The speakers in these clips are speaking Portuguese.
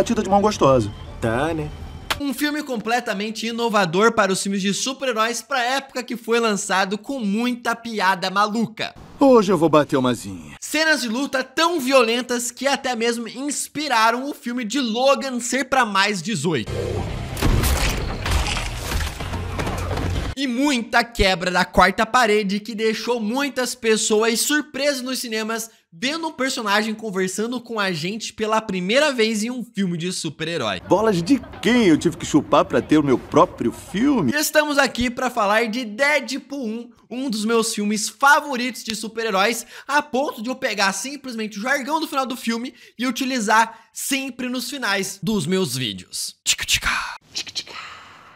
batida de mão gostosa. Tá, né? Um filme completamente inovador para os filmes de super-heróis para a época que foi lançado, com muita piada maluca. Hoje eu vou bater umazinha. Cenas de luta tão violentas que até mesmo inspiraram o filme de Logan ser para mais 18. E muita quebra da quarta parede que deixou muitas pessoas surpresas nos cinemas vendo um personagem conversando com a gente pela primeira vez em um filme de super-herói. Bolas de quem eu tive que chupar pra ter o meu próprio filme? E estamos aqui para falar de Deadpool 1, um dos meus filmes favoritos de super-heróis, a ponto de eu pegar simplesmente o jargão do final do filme e utilizar sempre nos finais dos meus vídeos.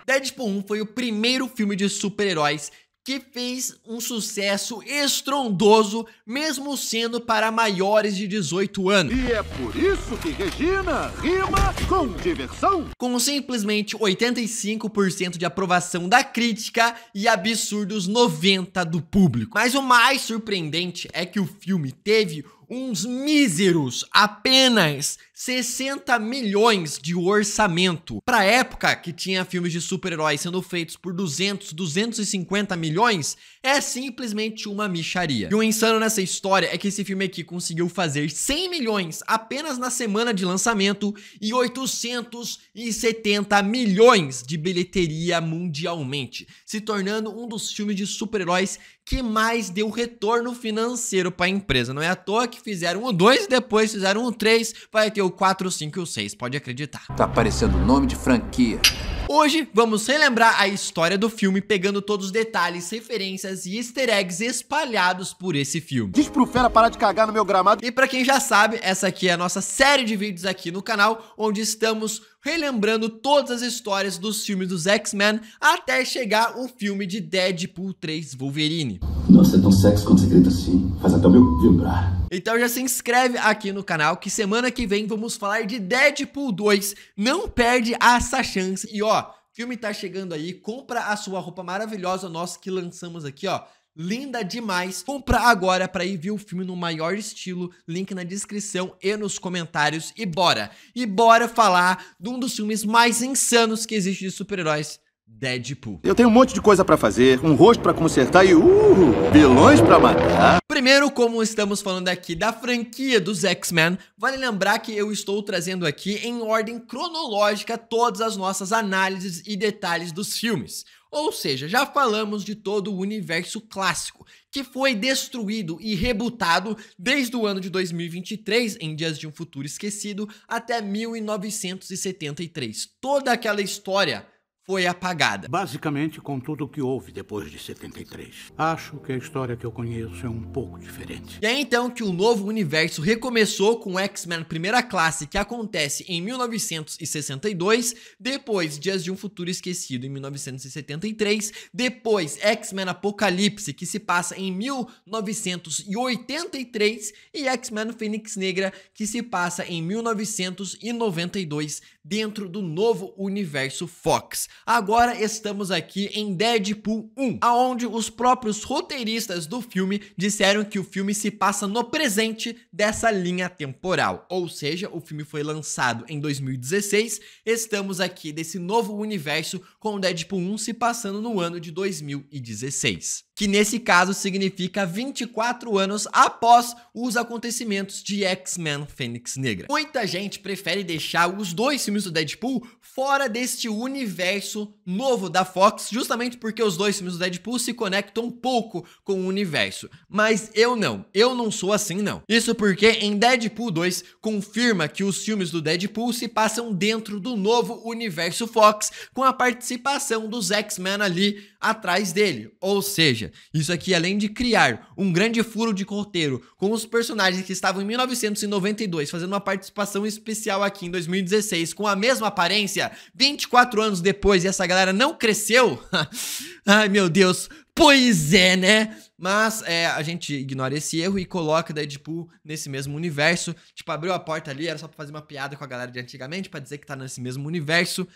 Deadpool 1 foi o primeiro filme de super-heróis que fez um sucesso estrondoso, mesmo sendo para maiores de 18 anos. E é por isso que Regina rima com diversão. Com simplesmente 85% de aprovação da crítica e absurdos 90% do público. Mas o mais surpreendente é que o filme teve uns míseros apenas 60 milhões de orçamento. Pra época que tinha filmes de super-heróis sendo feitos por 200, 250 milhões, é simplesmente uma mixaria. E o insano nessa história é que esse filme aqui conseguiu fazer 100 milhões apenas na semana de lançamento e 870 milhões de bilheteria mundialmente, se tornando um dos filmes de super-heróis que mais deu retorno financeiro para a empresa. Não é à toa que fizeram o 2 e depois fizeram o 3, vai ter o 4, o 5 e o 6, pode acreditar. Tá parecendo nome de franquia. Hoje vamos relembrar a história do filme, pegando todos os detalhes, referências e easter eggs espalhados por esse filme. Diz pro fera parar de cagar no meu gramado. E pra quem já sabe, essa aqui é a nossa série de vídeos aqui no canal, onde estamos relembrando todas as histórias dos filmes dos X-Men até chegar o filme de Deadpool 3 Wolverine. Nossa, é tão sexy quando você grita assim. Faz até o meu vibrar. Então já se inscreve aqui no canal que semana que vem vamos falar de Deadpool 2. Não perde essa chance. E ó, o filme tá chegando aí, compra a sua roupa maravilhosa nossa que lançamos aqui, ó. Linda demais. Compra agora pra ir ver o filme no maior estilo. Link na descrição e nos comentários. E bora! E bora falar de um dos filmes mais insanos que existe de super-heróis. Deadpool. Eu tenho um monte de coisa pra fazer, um rosto pra consertar e vilões pra matar. Primeiro, como estamos falando aqui da franquia dos X-Men, vale lembrar que eu estou trazendo aqui em ordem cronológica todas as nossas análises e detalhes dos filmes. Ou seja, já falamos de todo o universo clássico, que foi destruído e rebutado desde o ano de 2023, em Dias de um Futuro Esquecido, até 1973. Toda aquela história foi apagada. Basicamente, com tudo o que houve depois de 73. Acho que a história que eu conheço é um pouco diferente. E é então que o novo universo recomeçou com X-Men Primeira Classe, que acontece em 1962, depois Dias de um Futuro Esquecido em 1973, depois X-Men Apocalipse, que se passa em 1983, e X-Men Fênix Negra, que se passa em 1992, dentro do novo universo Fox. Agora estamos aqui em Deadpool 1, aonde os próprios roteiristas do filme disseram que o filme se passa no presente dessa linha temporal. Ou seja, o filme foi lançado em 2016, estamos aqui desse novo universo com Deadpool 1 se passando no ano de 2016. Que nesse caso significa 24 anos após os acontecimentos de X-Men Fênix Negra. Muita gente prefere deixar os dois filmes do Deadpool fora deste universo novo da Fox, justamente porque os dois filmes do Deadpool se conectam um pouco com o universo. Mas eu não sou assim não. Isso porque em Deadpool 2 confirma que os filmes do Deadpool se passam dentro do novo universo Fox, com a participação dos X-Men ali atrás dele. Ou seja, isso aqui, além de criar um grande furo de roteiro com os personagens que estavam em 1992 fazendo uma participação especial aqui em 2016 com a mesma aparência, 24 anos depois, e essa galera não cresceu. Ai meu Deus, pois é, né? Mas a gente ignora esse erro e coloca Deadpool nesse mesmo universo. Tipo, abriu a porta ali, era só pra fazer uma piada com a galera de antigamente, pra dizer que tá nesse mesmo universo.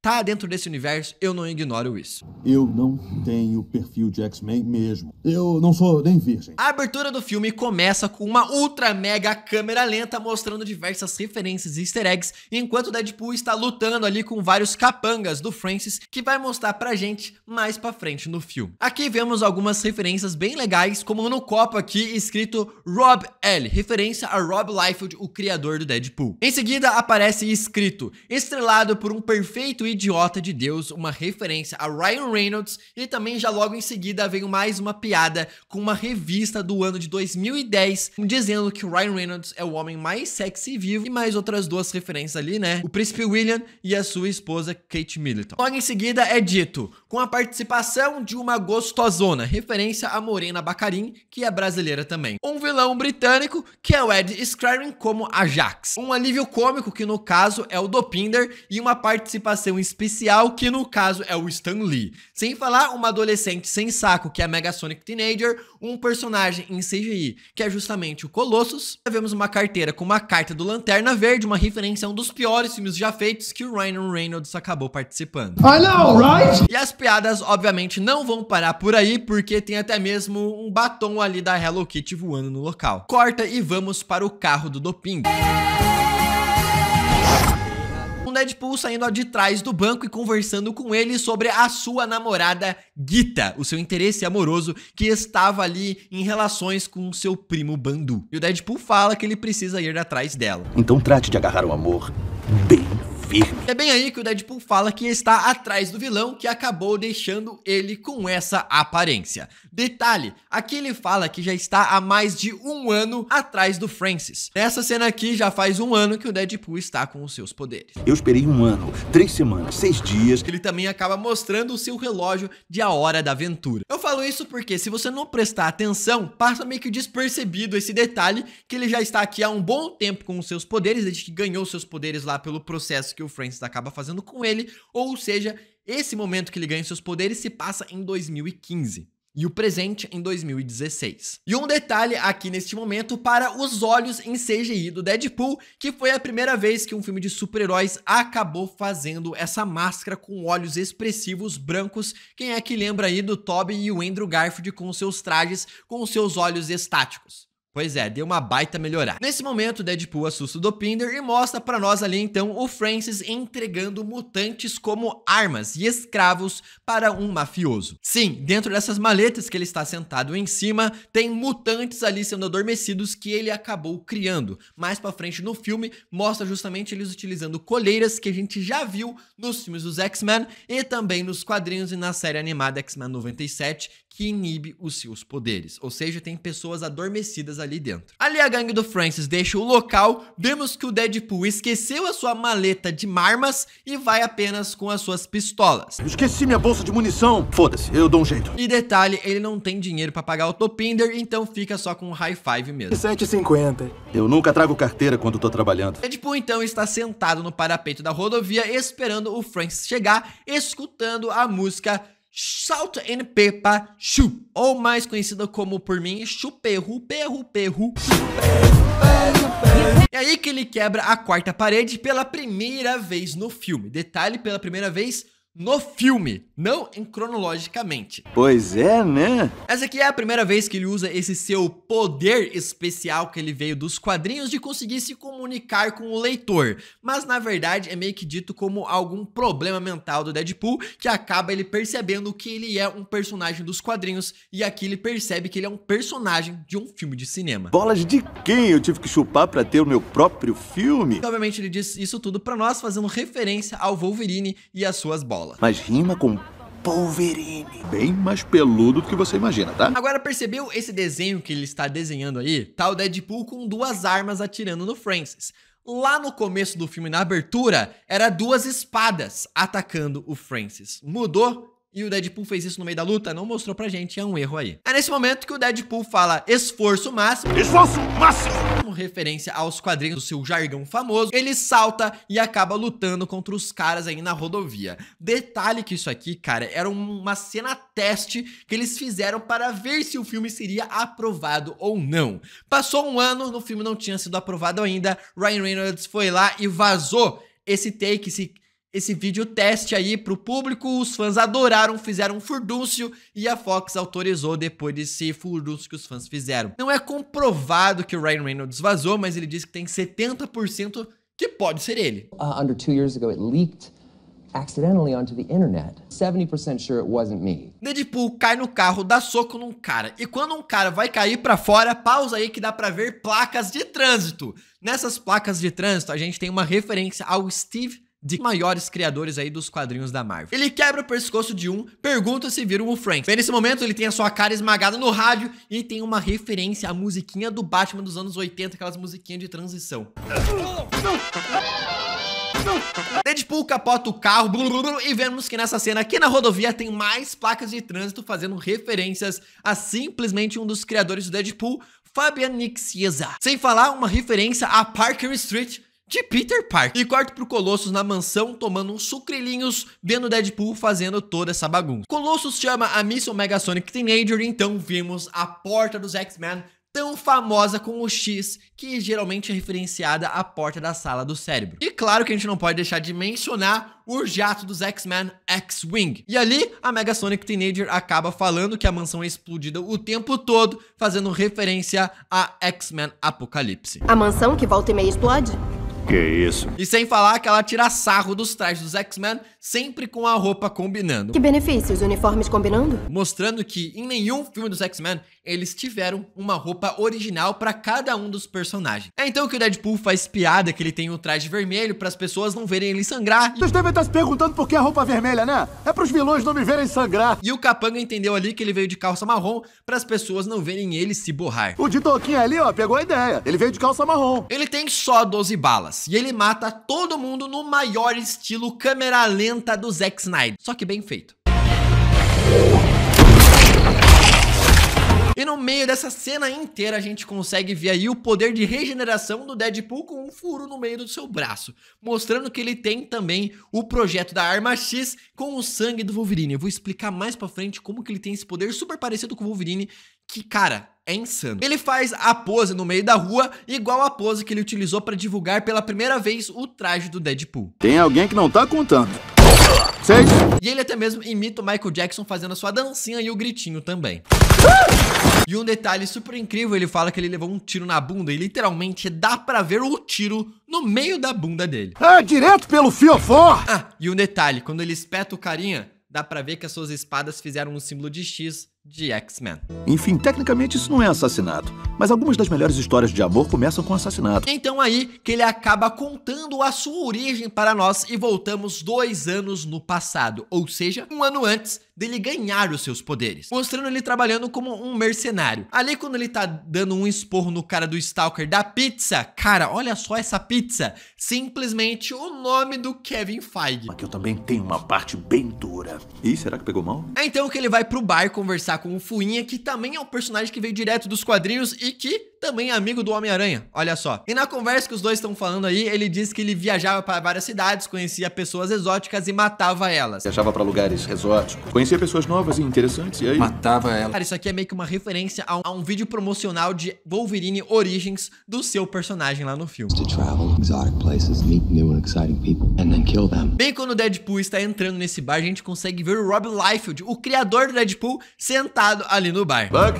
tá dentro desse universo, eu não ignoro isso. Eu não tenho perfil de X-Men mesmo. Eu não sou nem virgem. A abertura do filme começa com uma ultra mega câmera lenta mostrando diversas referências e easter eggs, enquanto o Deadpool está lutando ali com vários capangas do Francis, que vai mostrar pra gente mais pra frente no filme. Aqui vemos algumas referências bem legais, como no copo aqui escrito Rob L, referência a Rob Liefeld, o criador do Deadpool. Em seguida aparece escrito estrelado por um perfeito idiota de Deus, uma referência a Ryan Reynolds, e também já logo em seguida veio mais uma piada com uma revista do ano de 2010, dizendo que o Ryan Reynolds é o homem mais sexy vivo, e mais outras duas referências ali, né? O príncipe William e a sua esposa Kate Middleton. Logo em seguida é dito, com a participação de uma gostosona, referência a Morena Baccarin, que é brasileira também. Um vilão britânico, que é o Ed Skrein como Ajax. Um alívio cômico, que no caso é o Dopinder, e uma participação especial, que no caso é o Stan Lee. Sem falar uma adolescente sem saco, que é a Megasonic Teenager, um personagem em CGI, que é justamente o Colossus. Vemos uma carteira com uma carta do Lanterna Verde, uma referência a um dos piores filmes já feitos que o Ryan Reynolds acabou participando. I know, right? E as piadas, obviamente, não vão parar por aí, porque tem até mesmo um batom ali da Hello Kitty voando no local. Corta e vamos para o carro do Dopinder. Deadpool saindo de trás do banco e conversando com ele sobre a sua namorada Gita, o seu interesse amoroso que estava ali em relações com seu primo Bandu. E o Deadpool fala que ele precisa ir atrás dela. Então trate de agarrar o amor bem firme. É bem aí que o Deadpool fala que está atrás do vilão, que acabou deixando ele com essa aparência. Detalhe, aqui ele fala que já está há mais de um ano atrás do Francis. Nessa cena aqui já faz um ano que o Deadpool está com os seus poderes. Eu esperei um ano, 3 semanas, 6 dias. Ele também acaba mostrando o seu relógio de A Hora da Aventura. Eu falo isso porque se você não prestar atenção, passa meio que despercebido esse detalhe, que ele já está aqui há um bom tempo com os seus poderes, desde que ganhou seus poderes lá pelo processo que o Francis acaba fazendo com ele, ou seja, esse momento que ele ganha seus poderes se passa em 2015. E o presente em 2016. E um detalhe aqui neste momento para os olhos em CGI do Deadpool, que foi a primeira vez que um filme de super-heróis acabou fazendo essa máscara com olhos expressivos brancos. Quem é que lembra aí do Tobey e o Andrew Garfield com seus trajes, com seus olhos estáticos? Pois é, deu uma baita melhorada. Nesse momento, Deadpool assusta o Dopinder e mostra pra nós ali, então, o Francis entregando mutantes como armas e escravos para um mafioso. Sim, dentro dessas maletas que ele está sentado em cima, tem mutantes ali sendo adormecidos que ele acabou criando. Mais pra frente no filme, mostra justamente eles utilizando coleiras que a gente já viu nos filmes dos X-Men e também nos quadrinhos e na série animada X-Men 97, que inibe os seus poderes. Ou seja, tem pessoas adormecidas ali dentro. Ali a gangue do Francis deixa o local, vemos que o Deadpool esqueceu a sua maleta de armas e vai apenas com as suas pistolas. Esqueci minha bolsa de munição. Foda-se, eu dou um jeito. E detalhe, ele não tem dinheiro pra pagar o Dopinder, então fica só com um high five mesmo. 7,50. Eu nunca trago carteira quando tô trabalhando. Deadpool então está sentado no parapeito da rodovia esperando o Francis chegar, escutando a música Salt and Pepper Shoe, ou mais conhecida como por mim, Chuperru, Perru, Perru. É aí que ele quebra a quarta parede pela primeira vez no filme. Detalhe, pela primeira vez no filme, não cronologicamente. Pois é, né? Essa aqui é a primeira vez que ele usa esse seu poder especial que ele veio dos quadrinhos de conseguir se comunicar com o leitor. Mas na verdade é meio que dito como algum problema mental do Deadpool, que acaba ele percebendo que ele é um personagem dos quadrinhos, e aqui ele percebe que ele é um personagem de um filme de cinema. Bolas de quem eu tive que chupar pra ter o meu próprio filme? E, obviamente ele diz isso tudo pra nós, fazendo referência ao Wolverine e às suas bolas. Mas rima com Wolverine. Bem mais peludo do que você imagina, tá? Agora, percebeu esse desenho que ele está desenhando aí? Tá o Deadpool com duas armas atirando no Francis. Lá no começo do filme, na abertura, era duas espadas atacando o Francis. Mudou? E o Deadpool fez isso no meio da luta? Não mostrou pra gente, é um erro aí. É nesse momento que o Deadpool fala esforço máximo. Esforço máximo! Como referência aos quadrinhos do seu jargão famoso, ele salta e acaba lutando contra os caras aí na rodovia. Detalhe que isso aqui, cara, era uma cena teste que eles fizeram para ver se o filme seria aprovado ou não. Passou um ano, no filme não tinha sido aprovado ainda, Ryan Reynolds foi lá e vazou esse take, esse vídeo teste aí pro público, os fãs adoraram, fizeram um furdúncio e a Fox autorizou depois desse furdúncio que os fãs fizeram. Não é comprovado que o Ryan Reynolds vazou, mas ele disse que tem 70% que pode ser ele. Under 2 years ago, it leaked accidentally onto the internet. 70% sure it wasn't me. Deadpool cai no carro, dá soco num cara. E quando um cara vai cair pra fora, pausa aí que dá pra ver placas de trânsito. Nessas placas de trânsito, a gente tem uma referência ao Steve, de maiores criadores aí dos quadrinhos da Marvel. Ele quebra o pescoço de um, pergunta se viram o Frank. Bem, nesse momento ele tem a sua cara esmagada no rádio e tem uma referência à musiquinha do Batman dos anos 80, aquelas musiquinhas de transição. Deadpool capota o carro e vemos que nessa cena aqui na rodovia tem mais placas de trânsito fazendo referências a simplesmente um dos criadores do Deadpool, Fabian Nicieza. Sem falar uma referência a Parker Street de Peter Parker. E corta pro Colossus na mansão tomando uns sucrilhinhos, vendo Deadpool fazendo toda essa bagunça. Colossus chama a Miss Omega Sonic Teenager, então vimos a porta dos X-Men, tão famosa com o X, que geralmente é referenciada à porta da sala do cérebro. E claro que a gente não pode deixar de mencionar o jato dos X-Men X-Wing. E ali, a Mega Sonic Teenager acaba falando que a mansão é explodida o tempo todo, fazendo referência a X-Men Apocalipse. A mansão que volta e meia explode? Que isso? E sem falar que ela tira sarro dos trajes dos X-Men, sempre com a roupa combinando. Que benefícios, uniformes combinando? Mostrando que em nenhum filme dos X-Men eles tiveram uma roupa original pra cada um dos personagens. É então que o Deadpool faz piada que ele tem um traje vermelho para as pessoas não verem ele sangrar. Vocês devem estar se perguntando por que a roupa vermelha, né? É pros vilões não me verem sangrar. E o Capanga entendeu ali que ele veio de calça marrom para as pessoas não verem ele se borrar. O de Toquinho ali, ó, pegou a ideia. Ele veio de calça marrom. Ele tem só 12 balas e ele mata todo mundo no maior estilo câmera lenta do Zack Snyder. Só que bem feito. E no meio dessa cena inteira a gente consegue ver aí o poder de regeneração do Deadpool com um furo no meio do seu braço, mostrando que ele tem também o projeto da Arma X com o sangue do Wolverine. Eu vou explicar mais pra frente como que ele tem esse poder super parecido com o Wolverine, que, cara, é insano. Ele faz a pose no meio da rua, igual a pose que ele utilizou pra divulgar pela primeira vez o traje do Deadpool. Tem alguém que não tá contando. 6. E ele até mesmo imita o Michael Jackson fazendo a sua dancinha e o gritinho também. E um detalhe super incrível, ele fala que ele levou um tiro na bunda e literalmente dá pra ver o tiro no meio da bunda dele. Ah, direto pelo fiofó! Ah, e um detalhe, quando ele espeta o carinha, dá pra ver que as suas espadas fizeram um símbolo de X de X-Men. Enfim, tecnicamente isso não é assassinato, mas algumas das melhores histórias de amor começam com assassinato. Então aí que ele acaba contando a sua origem para nós e voltamos 2 anos no passado, ou seja, 1 ano antes dele ganhar os seus poderes, mostrando ele trabalhando como um mercenário. Ali quando ele tá dando um esporro no cara do Stalker da pizza, cara, olha só essa pizza, simplesmente o nome do Kevin Feige. Aqui eu também tenho uma parte bem dura. Ih, será que pegou mal? É então que ele vai pro bar conversar com o Fuinha, que também é um personagem que veio direto dos quadrinhos e que também é amigo do Homem-Aranha, olha só. E na conversa que os dois estão falando aí, ele diz que ele viajava para várias cidades, conhecia pessoas exóticas e matava elas. Viajava pra lugares exóticos, conhecia pessoas novas e interessantes e aí... Matava ela. Cara, isso aqui é meio que uma referência a um vídeo promocional de Wolverine Origins do seu personagem lá no filme. To travel exotic places, meet new and exciting people, and then kill them. Bem quando o Deadpool está entrando nesse bar, a gente consegue ver o Rob Liefeld, o criador do Deadpool, sentado ali no bar. Bug?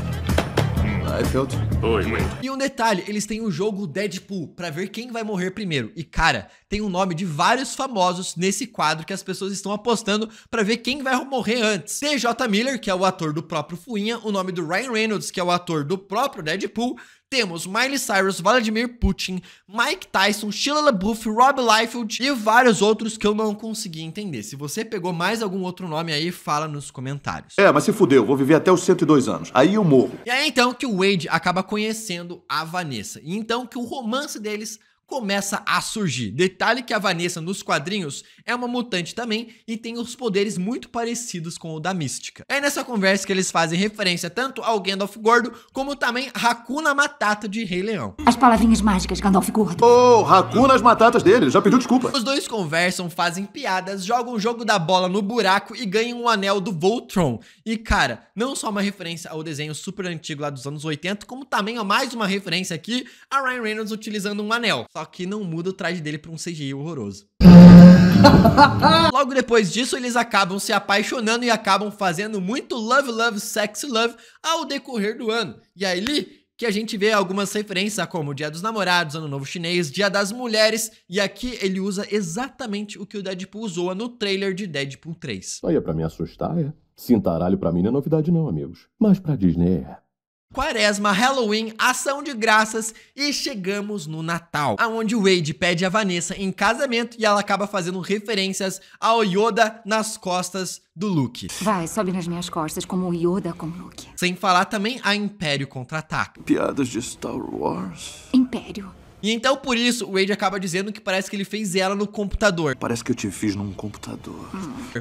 Liefeld? Oi, Wade. E um detalhe, eles têm o jogo Deadpool pra ver quem vai morrer primeiro. E cara, tem o nome de vários famosos nesse quadro que as pessoas estão apostando pra ver quem vai morrer antes. TJ Miller, que é o ator do próprio Fuinha, o nome do Ryan Reynolds, que é o ator do próprio Deadpool. Temos Miley Cyrus, Vladimir Putin, Mike Tyson, Shia LaBeouf, Rob Liefeld e vários outros que eu não consegui entender. Se você pegou mais algum outro nome aí, fala nos comentários. É, mas se fudeu, vou viver até os 102 anos. Aí eu morro. E é então que o Wade acaba conhecendo a Vanessa. E então que o romance deles começa a surgir. Detalhe que a Vanessa nos quadrinhos é uma mutante também e tem os poderes muito parecidos com o da Mística. É nessa conversa que eles fazem referência tanto ao Gandalf gordo como também Hakuna Matata de Rei Leão. As palavrinhas mágicas, Gandalf gordo. Oh, Hakuna as matatas dele, já pediu desculpa. Os dois conversam, fazem piadas, jogam o jogo da bola no buraco e ganham um anel do Voltron. E cara, não só uma referência ao desenho super antigo lá dos anos 80, como também a mais uma referência aqui a Ryan Reynolds utilizando um anel. Só que não muda o traje dele pra um CGI horroroso. Logo depois disso, eles acabam se apaixonando e acabam fazendo muito love, love, sexy love ao decorrer do ano. E aí que a gente vê algumas referências como Dia dos Namorados, Ano Novo Chinês, Dia das Mulheres, e aqui ele usa exatamente o que o Deadpool usou no trailer de Deadpool 3. Aí é pra me assustar, é? Cintaralho pra mim não é novidade não, amigos. Mas pra Disney é. Quaresma, Halloween, ação de graças e chegamos no Natal, aonde o Wade pede a Vanessa em casamento e ela acaba fazendo referências ao Yoda nas costas do Luke. Vai, sobe nas minhas costas como o Yoda com o Luke. Sem falar também a Império Contra-Ataca. Piadas de Star Wars. Império. E então por isso o Wade acaba dizendo que parece que ele fez ela no computador. Parece que eu te fiz num computador.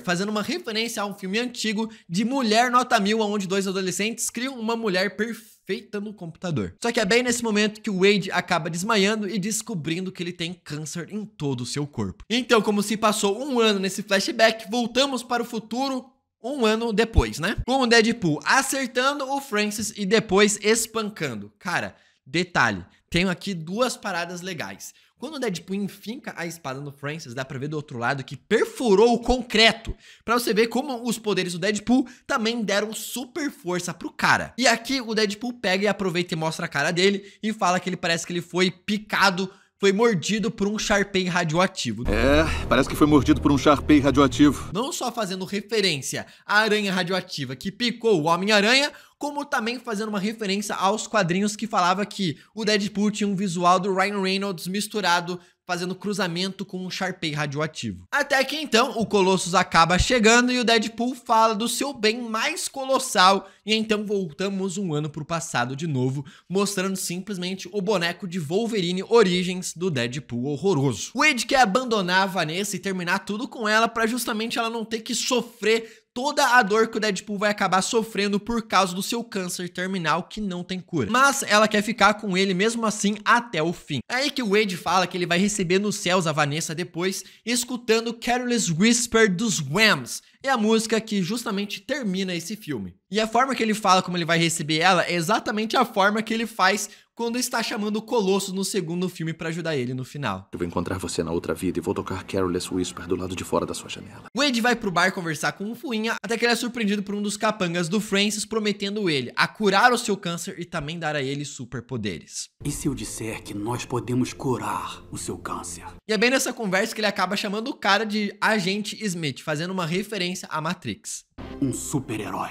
Fazendo uma referência a um filme antigo de Mulher Nota 1000, onde dois adolescentes criam uma mulher perfeita no computador. Só que é bem nesse momento que o Wade acaba desmaiando e descobrindo que ele tem câncer em todo o seu corpo. Então, como se passou um ano nesse flashback, voltamos para o futuro um ano depois, né? Com o Deadpool acertando o Francis e depois espancando. Cara, detalhe, tenho aqui duas paradas legais. Quando o Deadpool enfinca a espada no Francis, dá pra ver do outro lado que perfurou o concreto. Pra você ver como os poderes do Deadpool também deram super força pro cara. E aqui o Deadpool pega e aproveita e mostra a cara dele e fala que ele parece que ele foi picado, foi mordido por um Sharpei radioativo. É, parece que foi mordido por um Sharpei radioativo. Não só fazendo referência à aranha radioativa que picou o Homem-Aranha, como também fazendo uma referência aos quadrinhos que falava que o Deadpool tinha um visual do Ryan Reynolds misturado, fazendo cruzamento com um Sharpei radioativo. Até que então o Colossus acaba chegando e o Deadpool fala do seu bem mais colossal, e então voltamos um ano pro passado de novo, mostrando simplesmente o boneco de Wolverine Origins do Deadpool horroroso. O Wade quer abandonar a Vanessa e terminar tudo com ela pra justamente ela não ter que sofrer toda a dor que o Deadpool vai acabar sofrendo por causa do seu câncer terminal que não tem cura. Mas ela quer ficar com ele mesmo assim até o fim. É aí que o Wade fala que ele vai receber nos céus a Vanessa depois, escutando Careless Whisper dos Whams. É a música que justamente termina esse filme. E a forma que ele fala como ele vai receber ela é exatamente a forma que ele faz quando está chamando o Colossus no segundo filme pra ajudar ele no final. Eu vou encontrar você na outra vida e vou tocar Careless Whisper do lado de fora da sua janela. Wade vai pro bar conversar com o Fuinha, até que ele é surpreendido por um dos capangas do Francis, prometendo ele a curar o seu câncer e também dar a ele superpoderes. E se eu disser que nós podemos curar o seu câncer? E é bem nessa conversa que ele acaba chamando o cara de Agente Smith, fazendo uma referência à Matrix. Um super-herói.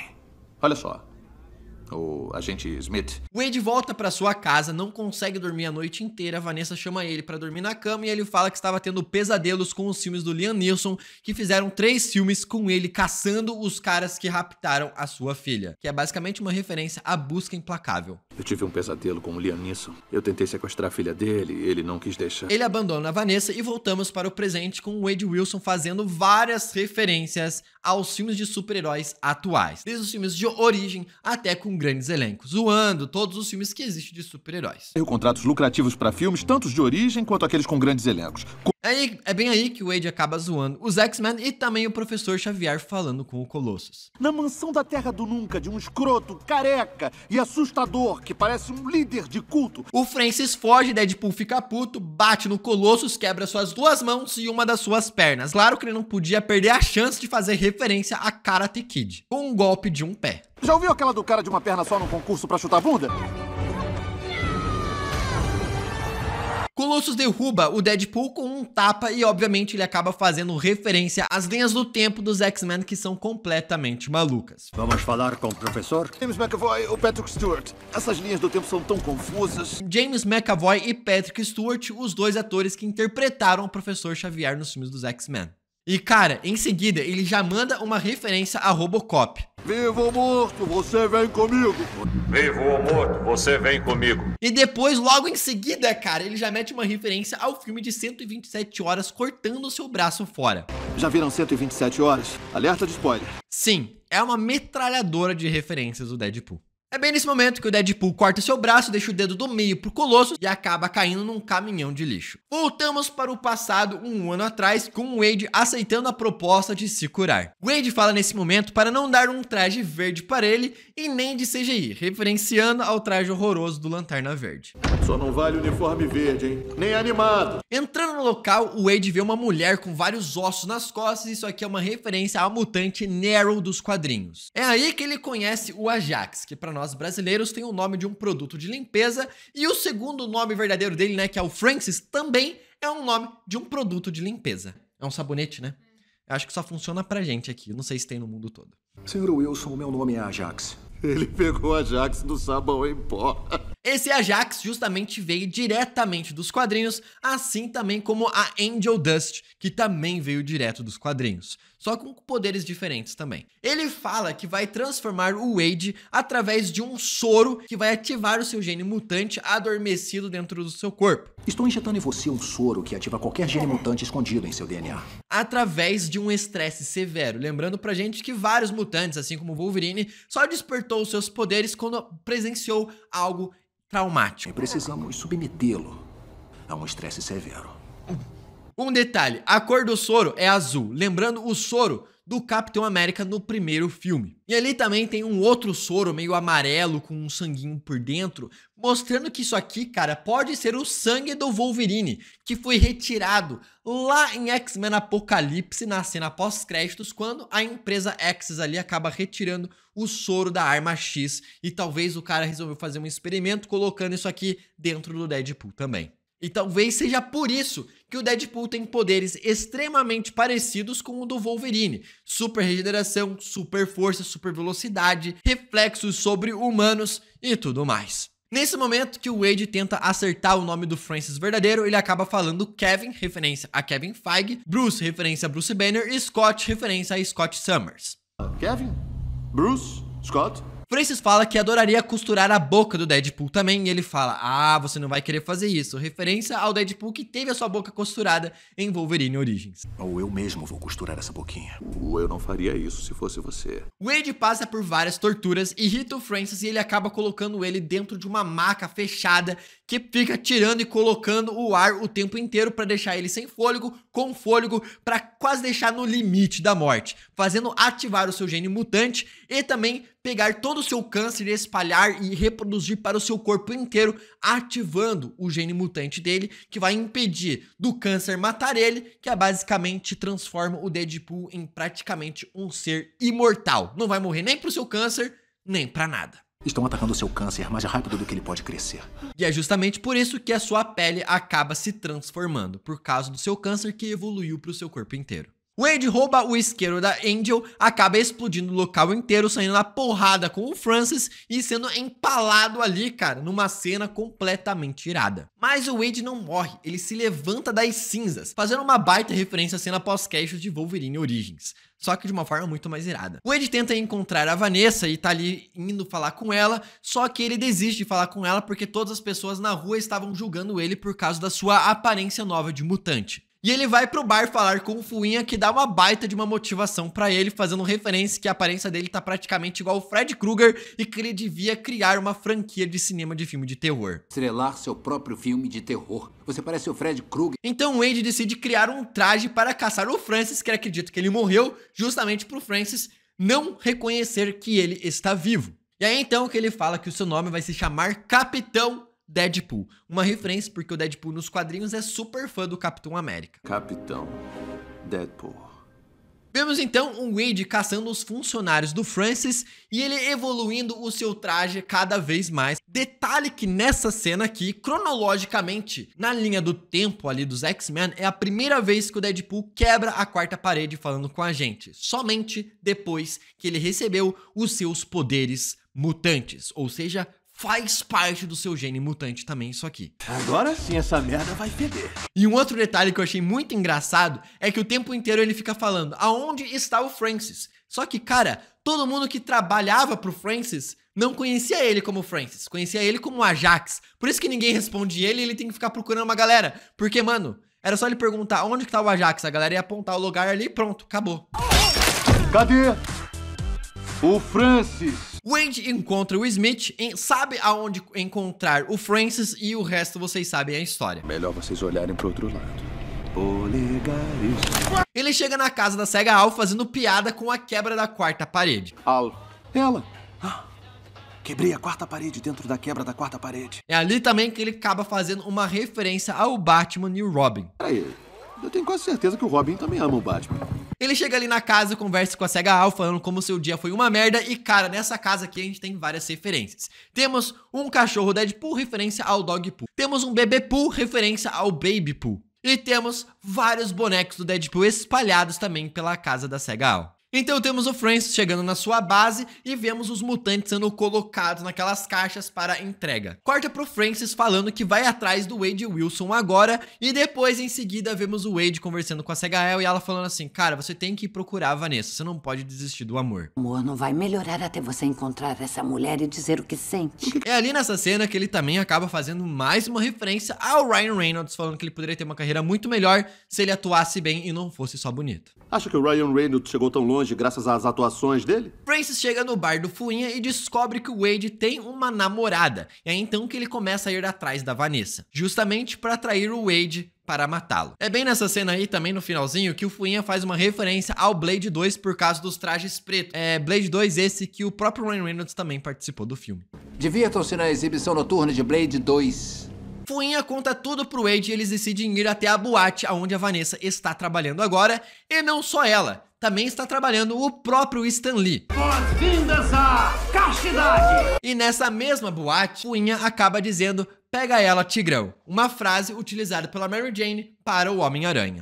Olha só, o Agente Smith. Wade volta pra sua casa, não consegue dormir a noite inteira. A Vanessa chama ele pra dormir na cama e ele fala que estava tendo pesadelos com os filmes do Liam Neeson, que fizeram 3 filmes com ele caçando os caras que raptaram a sua filha, que é basicamente uma referência à busca implacável. Eu tive um pesadelo com o Liam Neeson. Eu tentei sequestrar a filha dele e ele não quis deixar. Ele abandona a Vanessa e voltamos para o presente com o Wade Wilson fazendo várias referências aos filmes de super-heróis atuais, desde os filmes de origem até com grandes elencos, zoando todos os filmes que existem de super-heróis. Tenho contratos lucrativos para filmes, tanto de origem quanto aqueles com grandes elencos. É bem aí que o Wade acaba zoando os X-Men e também o Professor Xavier falando com o Colossus. Na mansão da Terra do Nunca, de um escroto, careca e assustador, que parece um líder de culto. O Francis foge, Deadpool fica puto, bate no Colossus, quebra suas 2 mãos e uma das suas pernas. Claro que ele não podia perder a chance de fazer referência a Karate Kid, com um golpe de um pé. Já ouviu aquela do cara de uma perna só no concurso pra chutar bunda? Colossus derruba o Deadpool com um tapa e obviamente ele acaba fazendo referência às linhas do tempo dos X-Men que são completamente malucas. Vamos falar com o professor? James McAvoy ou Patrick Stewart. Essas linhas do tempo são tão confusas. James McAvoy e Patrick Stewart, os 2 atores que interpretaram o Professor Xavier nos filmes dos X-Men. E cara, em seguida ele já manda uma referência a Robocop. Vivo ou morto, você vem comigo. Vivo ou morto, você vem comigo. E depois, logo em seguida, cara, ele já mete uma referência ao filme de 127 horas cortando o seu braço fora. Já viram 127 horas? Alerta de spoiler. Sim, é uma metralhadora de referências do Deadpool. É bem nesse momento que o Deadpool corta seu braço, deixa o dedo do meio pro Colosso e acaba caindo num caminhão de lixo. Voltamos para o passado, um ano atrás, com o Wade aceitando a proposta de se curar. Wade fala nesse momento para não dar um traje verde para ele e nem de CGI, referenciando ao traje horroroso do Lanterna Verde. Só não vale o uniforme verde, hein? Nem animado. Entrando no local, o Wade vê uma mulher com vários ossos nas costas, e isso aqui é uma referência ao mutante Nero dos quadrinhos. É aí que ele conhece o Ajax, que para nós brasileiros tem o nome de um produto de limpeza, e o segundo nome verdadeiro dele, né, que é o Francis, também é um nome de um produto de limpeza. É um sabonete, né? Eu acho que só funciona pra gente aqui, não sei se tem no mundo todo. Senhor Wilson, o meu nome é Ajax. Ele pegou a Ajax do sabão em pó. Esse Ajax justamente veio diretamente dos quadrinhos, assim também como a Angel Dust, que também veio direto dos quadrinhos, só com poderes diferentes também. Ele fala que vai transformar o Wade através de um soro que vai ativar o seu gene mutante adormecido dentro do seu corpo. Estou injetando em você um soro que ativa qualquer gene mutante escondido em seu DNA. Através de um estresse severo, lembrando pra gente que vários mutantes, assim como o Wolverine, só despertou os seus poderes quando presenciou algo traumático. E precisamos submetê-lo a um estresse severo. Um detalhe, a cor do soro é azul, lembrando o soro do Capitão América no primeiro filme. E ali também tem um outro soro meio amarelo com um sanguinho por dentro, mostrando que isso aqui, cara, pode ser o sangue do Wolverine, que foi retirado lá em X-Men Apocalipse na cena pós-créditos, quando a empresa Axis ali acaba retirando o soro da arma X, e talvez o cara resolveu fazer um experimento colocando isso aqui dentro do Deadpool também. E talvez seja por isso que o Deadpool tem poderes extremamente parecidos com o do Wolverine. Super regeneração, super força, super velocidade, reflexos sobre-humanos e tudo mais. Nesse momento que o Wade tenta acertar o nome do Francis verdadeiro, ele acaba falando Kevin, referência a Kevin Feige, Bruce, referência a Bruce Banner, e Scott, referência a Scott Summers. Kevin? Bruce? Scott? Francis fala que adoraria costurar a boca do Deadpool também, e ele fala, ah, você não vai querer fazer isso, referência ao Deadpool que teve a sua boca costurada em Wolverine Origins. Ou eu mesmo vou costurar essa boquinha. Eu não faria isso se fosse você. Wade passa por várias torturas, irrita o Francis e ele acaba colocando ele dentro de uma maca fechada que fica tirando e colocando o ar o tempo inteiro para deixar ele sem fôlego, com fôlego, para quase deixar no limite da morte, fazendo ativar o seu gene mutante e também pegar todo o seu câncer e espalhar e reproduzir para o seu corpo inteiro, ativando o gene mutante dele, que vai impedir do câncer matar ele, que basicamente transforma o Deadpool em praticamente um ser imortal. Não vai morrer nem pro seu câncer, nem pra nada. Estão atacando seu câncer mais rápido do que ele pode crescer. E é justamente por isso que a sua pele acaba se transformando, por causa do seu câncer que evoluiu pro seu corpo inteiro. Wade rouba o isqueiro da Angel, acaba explodindo o local inteiro, saindo na porrada com o Francis e sendo empalado ali, cara, numa cena completamente irada. Mas o Wade não morre, ele se levanta das cinzas, fazendo uma baita referência à cena pós-créditos de Wolverine Origins, só que de uma forma muito mais irada. O Wade tenta encontrar a Vanessa e tá ali indo falar com ela, só que ele desiste de falar com ela porque todas as pessoas na rua estavam julgando ele por causa da sua aparência nova de mutante. E ele vai pro bar falar com o Fuinha, que dá uma baita de uma motivação pra ele, fazendo referência que a aparência dele tá praticamente igual o Fred Krueger e que ele devia criar uma franquia de cinema de filme de terror. Estrelar seu próprio filme de terror. Você parece o Fred Krueger. Então Wade decide criar um traje para caçar o Francis, que ele acredita que ele morreu, justamente pro Francis não reconhecer que ele está vivo. E aí então que ele fala que o seu nome vai se chamar Capitão Deadpool, uma referência porque o Deadpool nos quadrinhos é super fã do Capitão América. Capitão Deadpool. Vemos então um Wade caçando os funcionários do Francis e ele evoluindo o seu traje cada vez mais. Detalhe que nessa cena aqui, cronologicamente, na linha do tempo ali dos X-Men, é a primeira vez que o Deadpool quebra a quarta parede falando com a gente, somente depois que ele recebeu os seus poderes mutantes, ou seja, faz parte do seu gene mutante também isso aqui. Agora sim essa merda vai feder. E um outro detalhe que eu achei muito engraçado é que o tempo inteiro ele fica falando aonde está o Francis. Só que, cara, todo mundo que trabalhava pro Francis não conhecia ele como Francis, conhecia ele como Ajax. Por isso que ninguém responde ele e ele tem que ficar procurando uma galera. Porque, mano, era só ele perguntar onde que tá o Ajax, a galera ia apontar o lugar ali e pronto, acabou. Cadê o Francis? Wade encontra o Smith, sabe aonde encontrar o Francis e o resto vocês sabem a história. Melhor vocês olharem pro outro lado. Polegares. Ele chega na casa da cega Al fazendo piada com a quebra da quarta parede. Al, ela. Quebrei a quarta parede dentro da quebra da quarta parede. É ali também que ele acaba fazendo uma referência ao Batman e o Robin. Peraí, eu tenho quase certeza que o Robin também ama o Batman. Ele chega ali na casa, conversa com a cega Al, falando como seu dia foi uma merda. E cara, nessa casa aqui a gente tem várias referências. Temos um cachorro Deadpool, referência ao Dogpool. Temos um bebê Pool, referência ao Babypool. E temos vários bonecos do Deadpool espalhados também pela casa da cega Al. Então temos o Francis chegando na sua base e vemos os mutantes sendo colocados naquelas caixas para entrega. Corta pro Francis falando que vai atrás do Wade Wilson agora e depois em seguida vemos o Wade conversando com a cega Al e ela falando assim, cara, você tem que procurar a Vanessa, você não pode desistir do amor. O amor não vai melhorar até você encontrar essa mulher e dizer o que sente. É ali nessa cena que ele também acaba fazendo mais uma referência ao Ryan Reynolds, falando que ele poderia ter uma carreira muito melhor se ele atuasse bem e não fosse só bonito. Acha que o Ryan Reynolds chegou tão longe graças às atuações dele? Francis chega no bar do Fuinha e descobre que o Wade tem uma namorada. É então que ele começa a ir atrás da Vanessa, justamente para atrair o Wade para matá-lo. É bem nessa cena aí, também no finalzinho, que o Fuinha faz uma referência ao Blade 2 por causa dos trajes pretos. É Blade 2 esse que o próprio Ryan Reynolds também participou do filme. Divirtam-se na exibição noturna de Blade 2. Fuinha conta tudo pro Wade e eles decidem ir até a boate onde a Vanessa está trabalhando agora. E não só ela, também está trabalhando o próprio Stan Lee. Boas-vindas à castidade! E nessa mesma boate, Fuinha acaba dizendo, pega ela, Tigrão. Uma frase utilizada pela Mary Jane para o Homem-Aranha.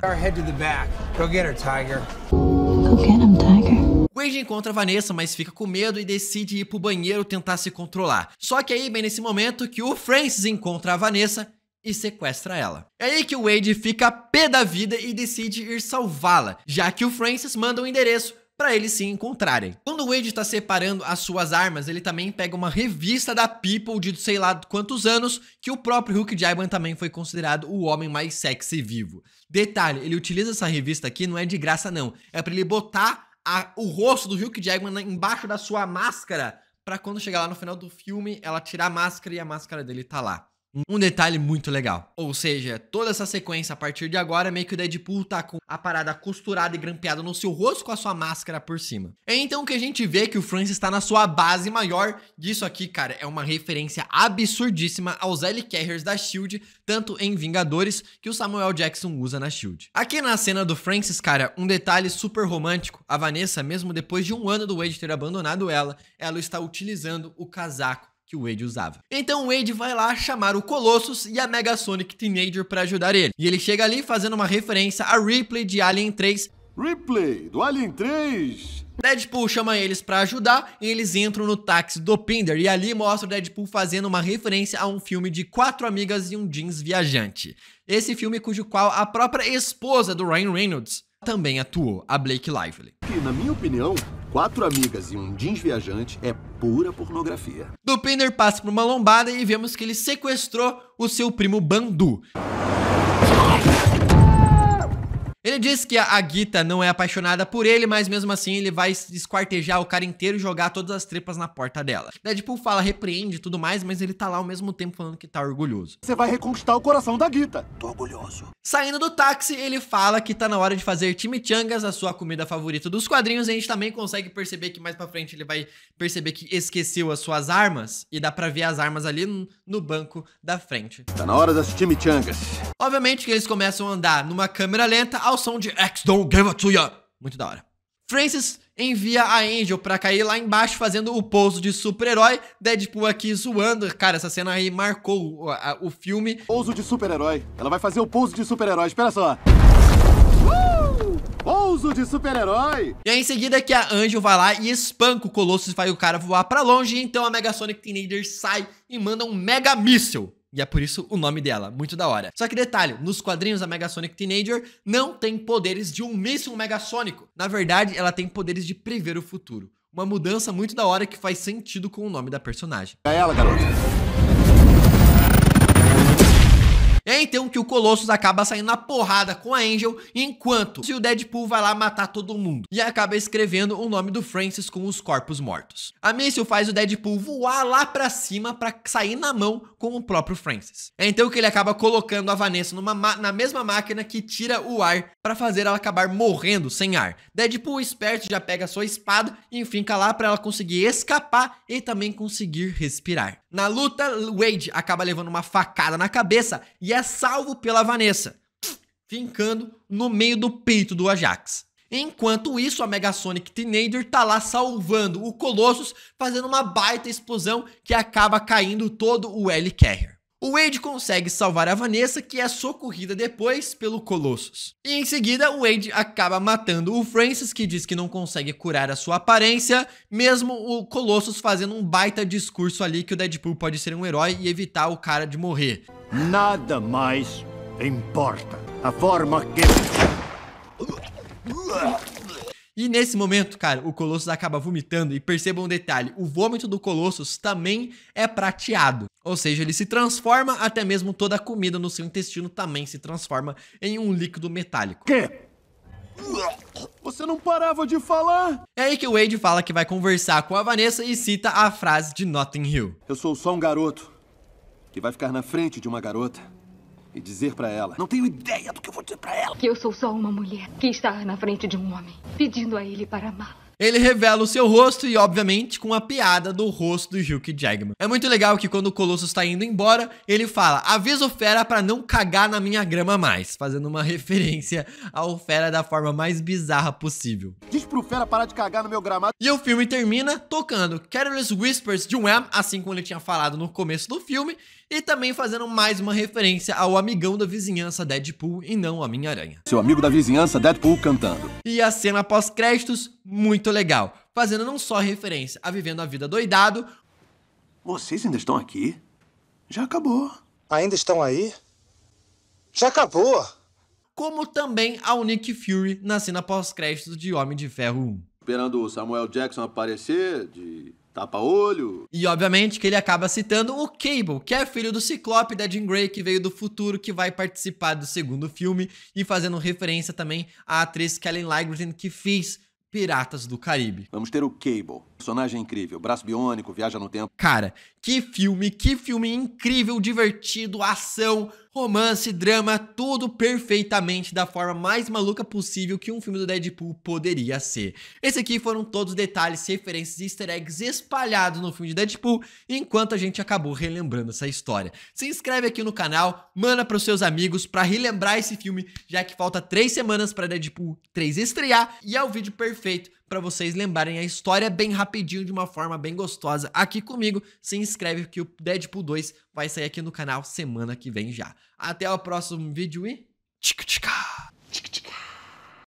Wade encontra a Vanessa, mas fica com medo e decide ir pro banheiro tentar se controlar. Só que aí, bem nesse momento, que o Francis encontra a Vanessa e sequestra ela. É aí que o Wade fica pé da vida e decide ir salvá-la, já que o Francis manda um endereço para eles se encontrarem. Quando o Wade tá separando as suas armas, ele também pega uma revista da People de sei lá quantos anos, que o próprio Hugh Jackman também foi considerado o homem mais sexy vivo. Detalhe, ele utiliza essa revista aqui, não é de graça não, é para ele botar o rosto do Hugh Jackman embaixo da sua máscara, pra quando chegar lá no final do filme, ela tirar a máscara e a máscara dele tá lá. Um detalhe muito legal. Ou seja, toda essa sequência a partir de agora, meio que o Deadpool tá com a parada costurada e grampeada no seu rosto com a sua máscara por cima. É então que a gente vê que o Francis tá na sua base maior. Disso aqui, cara, é uma referência absurdíssima aos L-Carriers da SHIELD, tanto em Vingadores, que o Samuel Jackson usa na SHIELD. Aqui na cena do Francis, cara, um detalhe super romântico. A Vanessa, mesmo depois de um ano do Wade ter abandonado ela está utilizando o casaco que o Wade usava. Então o Wade vai lá chamar o Colossus e a Mega Sonic Teenager pra ajudar ele. E ele chega ali fazendo uma referência a Ripley de Alien 3. Ripley, do Alien 3! Deadpool chama eles pra ajudar e eles entram no táxi do Pinder. E ali mostra o Deadpool fazendo uma referência a um filme de 4 amigas e um jeans viajante. Esse filme cujo qual a própria esposa do Ryan Reynolds também atuou, a Blake Lively. Que, na minha opinião, 4 amigas e um jeans viajante é pura pornografia. Do Pinder passa por uma lombada e vemos que ele sequestrou o seu primo Bandu. Ele diz que a Gita não é apaixonada por ele, mas mesmo assim ele vai esquartejar o cara inteiro e jogar todas as tripas na porta dela. Deadpool fala, repreende e tudo mais, mas ele tá lá ao mesmo tempo falando que tá orgulhoso. Você vai reconquistar o coração da Gita. Tô orgulhoso. Saindo do táxi, ele fala que tá na hora de fazer chimichangas, a sua comida favorita dos quadrinhos. E a gente também consegue perceber que mais pra frente ele vai perceber que esqueceu as suas armas. E dá pra ver as armas ali no banco da frente. Tá na hora das chimichangas. Obviamente que eles começam a andar numa câmera lenta ao som de X Don't Give It To Ya. Muito da hora. Francis envia a Angel pra cair lá embaixo fazendo o pouso de super-herói. Deadpool aqui zoando. Cara, essa cena aí marcou o filme. Pouso de super-herói. Ela vai fazer o pouso de super-herói. Espera só. Pouso de super-herói. E aí em seguida que a Angel vai lá e espanca o Colossus e faz o cara voar pra longe. Então a Mega Sonic Teenager sai e manda um mega míssil. E é por isso o nome dela, muito da hora. Só que detalhe, nos quadrinhos a Mega Sonic Teenager não tem poderes de um míssil megasônico. Na verdade, ela tem poderes de prever o futuro. Uma mudança muito da hora que faz sentido com o nome da personagem. É ela, garota. E É então que o Colossus acaba saindo na porrada com a Angel, enquanto o Deadpool vai lá matar todo mundo e acaba escrevendo o nome do Francis com os corpos mortos. A míssil faz o Deadpool voar lá pra cima pra sair na mão com o próprio Francis. É então que ele acaba colocando a Vanessa na mesma máquina que tira o ar pra fazer ela acabar morrendo sem ar. Deadpool esperto já pega sua espada e finca lá pra ela conseguir escapar e também conseguir respirar. Na luta, Wade acaba levando uma facada na cabeça e é salvo pela Vanessa, fincando no meio do peito do Ajax. Enquanto isso, a Megasonic Teenager tá lá salvando o Colossus, fazendo uma baita explosão que acaba caindo todo o Helicarrier. O Wade consegue salvar a Vanessa, que é socorrida depois pelo Colossus. E em seguida, o Wade acaba matando o Francis, que diz que não consegue curar a sua aparência, mesmo o Colossus fazendo um baita discurso ali que o Deadpool pode ser um herói e evitar o cara de morrer. Nada mais importa. A forma que... E nesse momento, cara, o Colossus acaba vomitando e percebam um detalhe, o vômito do Colossus também é prateado. Ou seja, ele se transforma, até mesmo toda a comida no seu intestino também se transforma em um líquido metálico. Quê? Você não parava de falar? É aí que o Wade fala que vai conversar com a Vanessa e cita a frase de Notting Hill. Eu sou só um garoto que vai ficar na frente de uma garota e dizer pra ela. Não tenho ideia do que eu vou dizer pra ela. Que eu sou só uma mulher que está na frente de um homem, pedindo a ele para amá-la. Ele revela o seu rosto e, obviamente, com a piada do rosto do Hugh Jackman. É muito legal que quando o Colossus tá indo embora, ele fala, avisa o Fera pra não cagar na minha grama mais, fazendo uma referência ao Fera da forma mais bizarra possível. Diz pro Fera parar de cagar no meu gramado. E o filme termina tocando Careless Whispers de Wham, assim como ele tinha falado no começo do filme, e também fazendo mais uma referência ao amigão da vizinhança Deadpool e não Homem-Aranha. Seu amigo da vizinhança Deadpool cantando. E a cena pós-créditos, muito legal, fazendo não só referência a Vivendo a Vida Doidado. Vocês ainda estão aqui? Já acabou. Ainda estão aí? Já acabou. Como também ao Nick Fury na cena pós-créditos de Homem de Ferro 1. Esperando o Samuel Jackson aparecer de tapa-olho. E obviamente que ele acaba citando o Cable, que é filho do Ciclope da Jean Grey, que veio do futuro, que vai participar do segundo filme, e fazendo referência também à atriz Kellen Ligertine, que fez Piratas do Caribe. Vamos ter o Cable, personagem incrível, braço biônico, viaja no tempo. Cara, que filme incrível, divertido, ação, romance, drama, tudo perfeitamente da forma mais maluca possível que um filme do Deadpool poderia ser. Esse aqui foram todos os detalhes, referências e easter eggs espalhados no filme de Deadpool, enquanto a gente acabou relembrando essa história. Se inscreve aqui no canal, manda para os seus amigos para relembrar esse filme, já que falta 3 semanas para Deadpool 3 estrear, e é o vídeo perfeito para vocês lembrarem a história bem rapidinho, de uma forma bem gostosa aqui comigo. Se inscreve que o Deadpool 2 vai sair aqui no canal semana que vem já. Até o próximo vídeo e... tchica, tchica.